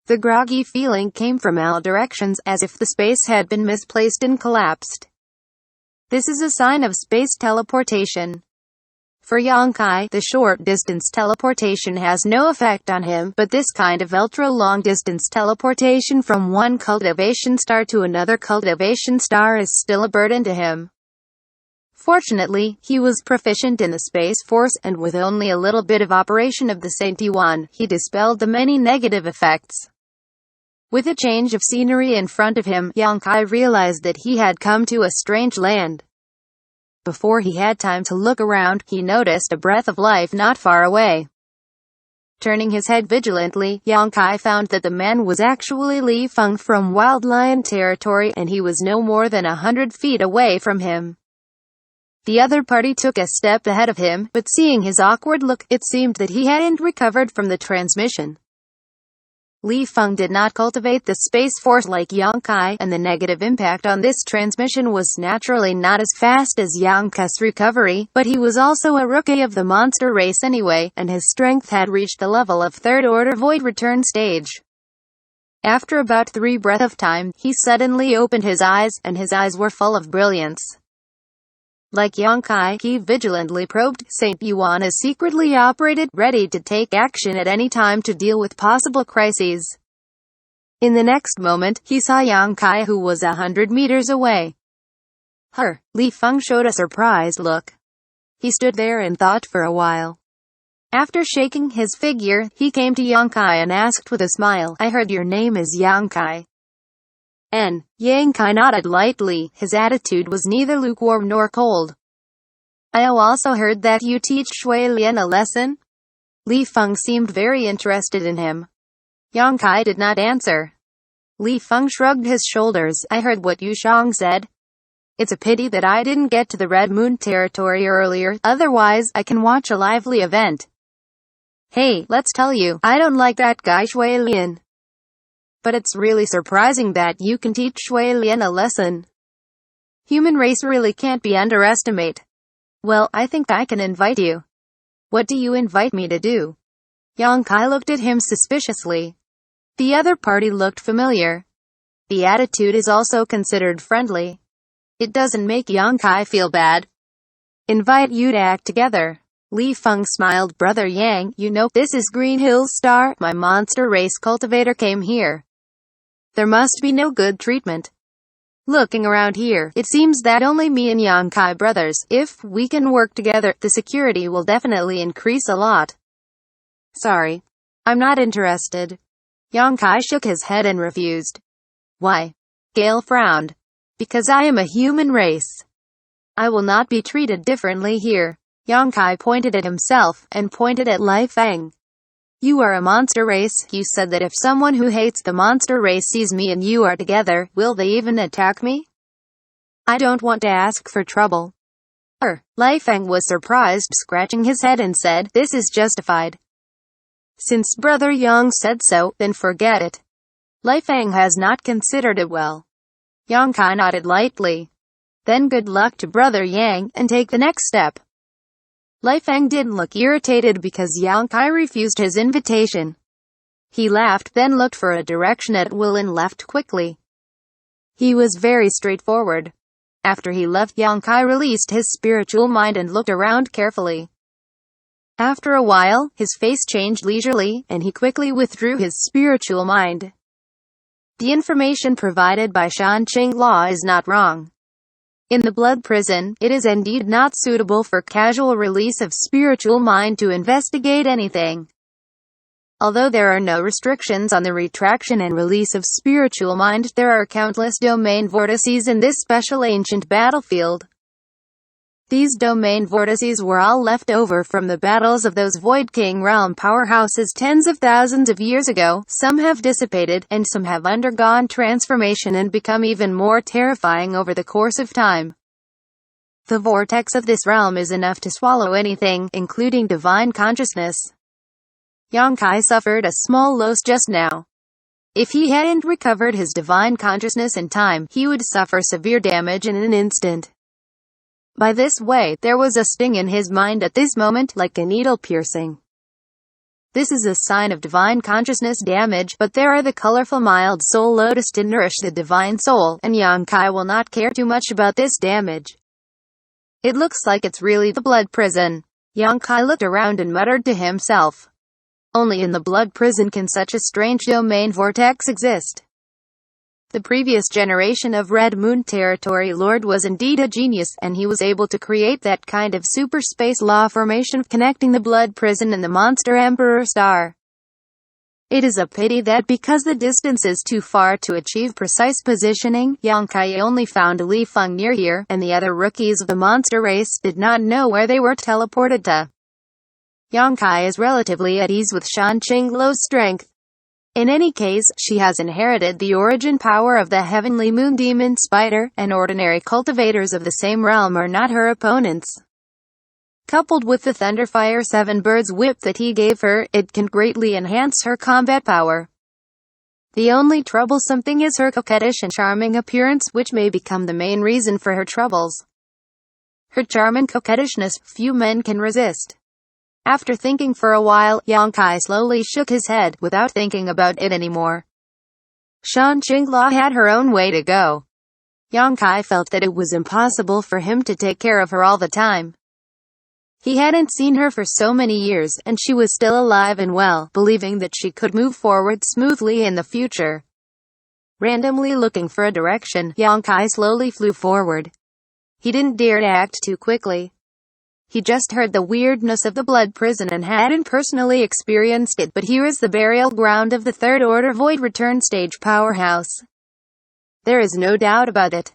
The groggy feeling came from all directions, as if the space had been misplaced and collapsed. This is a sign of space teleportation. For Xianxia, the short-distance teleportation has no effect on him, but this kind of ultra-long-distance teleportation from one cultivation star to another cultivation star is still a burden to him. Fortunately, he was proficient in the Space Force, and with only a little bit of operation of the Saint Yuan, he dispelled the many negative effects. With a change of scenery in front of him, Xianxia realized that he had come to a strange land. Before he had time to look around, he noticed a breath of life not far away. Turning his head vigilantly, Xianxia found that the man was actually LiFeng from Wild Lion territory, and he was no more than 100 feet away from him. The other party took a step ahead of him, but seeing his awkward look, it seemed that he hadn't recovered from the transmission. LiFeng did not cultivate the Space Force like Xianxia, and the negative impact on this transmission was naturally not as fast as Xianxia's recovery, but he was also a rookie of the monster race anyway, and his strength had reached the level of third-order void return stage. After about 3 breaths of time, he suddenly opened his eyes, and his eyes were full of brilliance. Like Xianxia, he vigilantly probed. Saint Yuan is secretly operated, ready to take action at any time to deal with possible crises. In the next moment, he saw Xianxia, who was 100 meters away. LiFeng showed a surprised look. He stood there and thought for a while. After shaking his figure, he came to Xianxia and asked with a smile, "I heard your name is Xianxia." Xianxia nodded lightly. His attitude was neither lukewarm nor cold. "I also heard that you teach Xuelian a lesson?" LiFeng seemed very interested in him. Xianxia did not answer. LiFeng shrugged his shoulders. "I heard what Yushang said. It's a pity that I didn't get to the Red Moon territory earlier, otherwise, I can watch a lively event. Hey, let's tell you, I don't like that guy Xuelian. But it's really surprising that you can teach Xuelian a lesson. Human race really can't be underestimated. Well, I think I can invite you." "What do you invite me to do?" Xianxia looked at him suspiciously. The other party looked familiar. The attitude is also considered friendly. It doesn't make Xianxia feel bad. "Invite you to act together." LiFeng smiled. "Brother Yang, you know, this is Green Hills Star. My monster race cultivator came here. There must be no good treatment. Looking around here, it seems that only me and Xianxia brothers. If we can work together, the security will definitely increase a lot." "Sorry. I'm not interested." Xianxia shook his head and refused. "Why?" Gale frowned. "Because I am a human race. I will not be treated differently here." Xianxia pointed at himself, and pointed at LiFeng. "You are a monster race. You said that if someone who hates the monster race sees me and you are together, will they even attack me? I don't want to ask for trouble." LiFeng was surprised, scratching his head, and said, "This is justified. Since Brother Yang said so, then forget it." LiFeng has not considered it well. Xianxia nodded lightly. "Then good luck to Brother Yang, and take the next step." LiFeng didn't look irritated because Xianxia refused his invitation. He laughed, then looked for a direction at will and left quickly. He was very straightforward. After he left, Xianxia released his spiritual mind and looked around carefully. After a while, his face changed leisurely, and he quickly withdrew his spiritual mind. The information provided by Xianxia law is not wrong. In the blood prison, it is indeed not suitable for casual release of spiritual mind to investigate anything. Although there are no restrictions on the retraction and release of spiritual mind, there are countless domain vortices in this special ancient battlefield. These domain vortices were all left over from the battles of those Void King realm powerhouses tens of thousands of years ago. Some have dissipated, and some have undergone transformation and become even more terrifying over the course of time. The vortex of this realm is enough to swallow anything, including divine consciousness. Xianxia suffered a small loss just now. If he hadn't recovered his divine consciousness in time, he would suffer severe damage in an instant. By this way, there was a sting in his mind at this moment, like a needle piercing. This is a sign of divine consciousness damage, but there are the colorful Mild Soul Lotus to nourish the divine soul, and Xianxia will not care too much about this damage. It looks like it's really the blood prison. Xianxia looked around and muttered to himself. Only in the blood prison can such a strange domain vortex exist. The previous generation of Red Moon Territory Lord was indeed a genius, and he was able to create that kind of super space law formation connecting the blood prison and the monster Emperor Star. It is a pity that because the distance is too far to achieve precise positioning, Xianxia only found LiFeng near here, and the other rookies of the monster race did not know where they were teleported to. Xianxia is relatively at ease with Xianxing's strength. In any case, she has inherited the origin power of the heavenly moon demon spider, and ordinary cultivators of the same realm are not her opponents. Coupled with the Thunderfire 7 Birds whip that he gave her, it can greatly enhance her combat power. The only troublesome thing is her coquettish and charming appearance, which may become the main reason for her troubles. Her charm and coquettishness few men can resist. After thinking for a while, Xianxia slowly shook his head, without thinking about it anymore. Xianxia had her own way to go. Xianxia felt that it was impossible for him to take care of her all the time. He hadn't seen her for so many years, and she was still alive and well, believing that she could move forward smoothly in the future. Randomly looking for a direction, Xianxia slowly flew forward. He didn't dare to act too quickly. He just heard the weirdness of the blood prison and hadn't personally experienced it, but here is the burial ground of the Third Order Void Return Stage powerhouse. There is no doubt about it.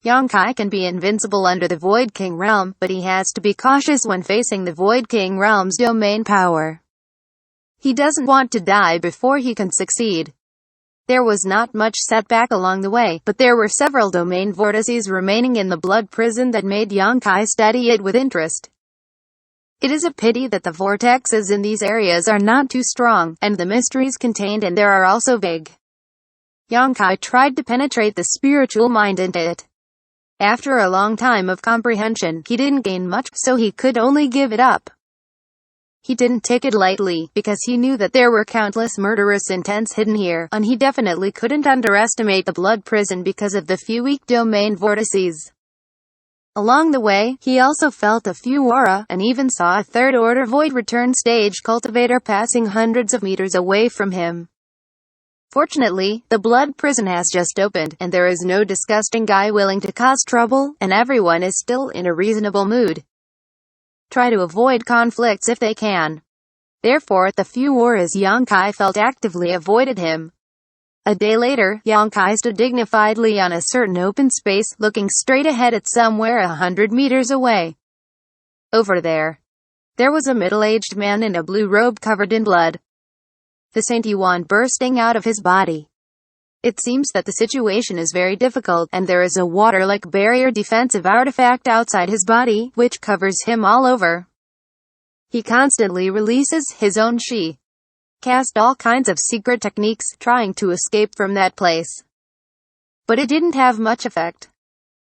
Xianxia can be invincible under the Void King realm, but he has to be cautious when facing the Void King realm's domain power. He doesn't want to die before he can succeed. There was not much setback along the way, but there were several domain vortices remaining in the blood prison that made Xianxia study it with interest. It is a pity that the vortexes in these areas are not too strong, and the mysteries contained in there are also vague. Xianxia tried to penetrate the spiritual mind into it. After a long time of comprehension, he didn't gain much, so he could only give it up. He didn't take it lightly, because he knew that there were countless murderous intents hidden here, and he definitely couldn't underestimate the blood prison because of the few weak domain vortices. Along the way, he also felt a few aura, and even saw a Third Order Void Return Stage cultivator passing hundreds of meters away from him. Fortunately, the blood prison has just opened, and there is no disgusting guy willing to cause trouble, and everyone is still in a reasonable mood. Try to avoid conflicts if they can. Therefore, the few auras Xianxia felt actively avoided him. A day later, Xianxia stood dignifiedly on a certain open space, looking straight ahead at somewhere 100 meters away. Over there was a middle-aged man in a blue robe covered in blood. The Saint Yuan bursting out of his body. It seems that the situation is very difficult, and there is a water-like barrier defensive artifact outside his body, which covers him all over. He constantly releases his own chi. Cast all kinds of secret techniques, trying to escape from that place. But it didn't have much effect.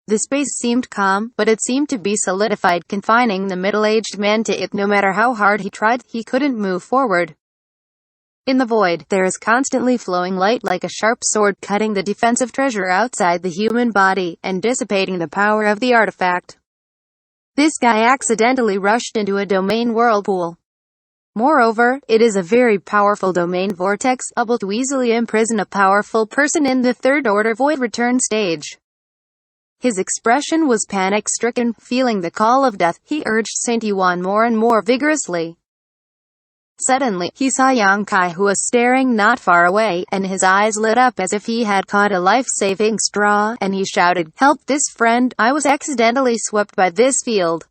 The space seemed calm, but it seemed to be solidified, confining the middle-aged man to it. No matter how hard he tried, he couldn't move forward. In the void, there is constantly flowing light like a sharp sword, cutting the defensive treasure outside the human body, and dissipating the power of the artifact. This guy accidentally rushed into a domain whirlpool. Moreover, it is a very powerful domain vortex, able to easily imprison a powerful person in the Third Order Void Return Stage. His expression was panic-stricken. Feeling the call of death, he urged Saint Yuan more and more vigorously. Suddenly, he saw Xianxia, who was staring not far away, and his eyes lit up as if he had caught a life-saving straw, and he shouted, "Help this friend, I was accidentally swept by this field.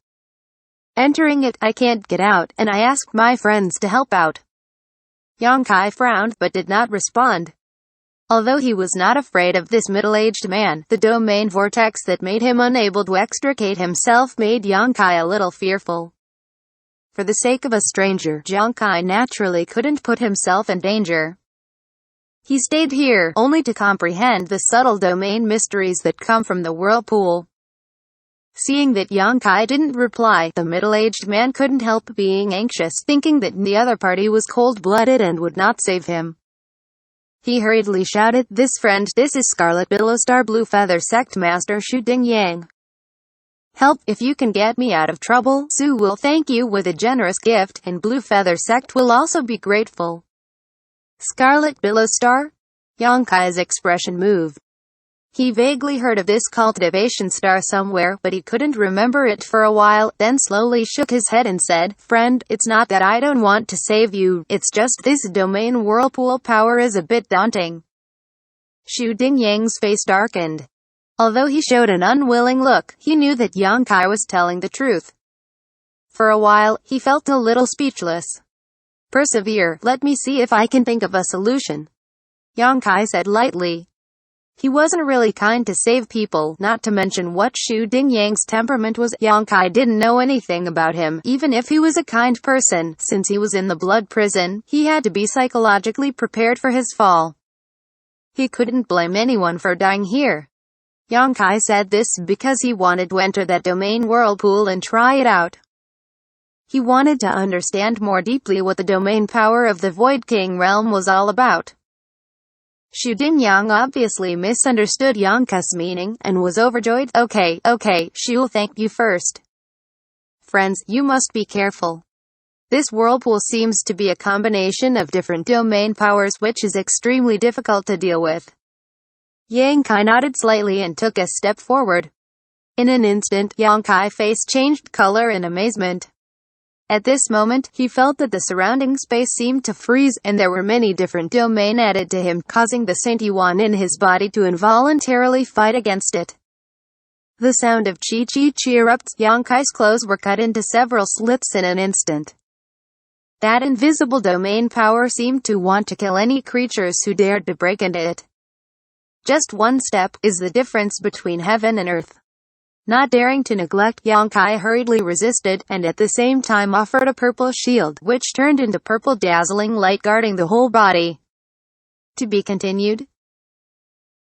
Entering it, I can't get out, and I asked my friends to help out." Xianxia frowned, but did not respond. Although he was not afraid of this middle-aged man, the domain vortex that made him unable to extricate himself made Xianxia a little fearful. For the sake of a stranger, Xianxia naturally couldn't put himself in danger. He stayed here, only to comprehend the subtle domain mysteries that come from the whirlpool. Seeing that Yang Kai didn't reply, the middle-aged man couldn't help being anxious, thinking that the other party was cold-blooded and would not save him. He hurriedly shouted, "This friend, this is Scarlet Billowstar Blue Feather Sect Master Xu Dingyang. Help, if you can get me out of trouble, Su will thank you with a generous gift, and Blue Feather Sect will also be grateful." Scarlet Billowstar? Yang Kai's expression moved. He vaguely heard of this cultivation star somewhere, but he couldn't remember it for a while, then slowly shook his head and said, "Friend, it's not that I don't want to save you, it's just this domain whirlpool power is a bit daunting." Xu Dingyang's face darkened. Although he showed an unwilling look, he knew that Yang Kai was telling the truth. For a while, he felt a little speechless. "Persevere, let me see if I can think of a solution," Yang Kai said lightly. He wasn't really kind to save people, not to mention what Xu Dingyang's temperament was. Yang Kai didn't know anything about him. Even if he was a kind person, since he was in the blood prison, he had to be psychologically prepared for his fall. He couldn't blame anyone for dying here. Yang Kai said this because he wanted to enter that domain whirlpool and try it out. He wanted to understand more deeply what the domain power of the Void King realm was all about. Xu Dingyang obviously misunderstood Yang Kai's meaning, and was overjoyed. Okay, Xu, thank you first. Friends, you must be careful. This whirlpool seems to be a combination of different domain powers, which is extremely difficult to deal with. Yang Kai nodded slightly and took a step forward. In an instant, Yang Kai's face changed color in amazement. At this moment, he felt that the surrounding space seemed to freeze, and there were many different domain added to him, causing the Saint Yuan in his body to involuntarily fight against it. The sound of chi-chi erupts. Yang Kai's clothes were cut into several slits in an instant. That invisible domain power seemed to want to kill any creatures who dared to break into it. Just one step is the difference between heaven and earth. Not daring to neglect, Yang Kai hurriedly resisted, and at the same time offered a purple shield, which turned into purple dazzling light guarding the whole body. To be continued.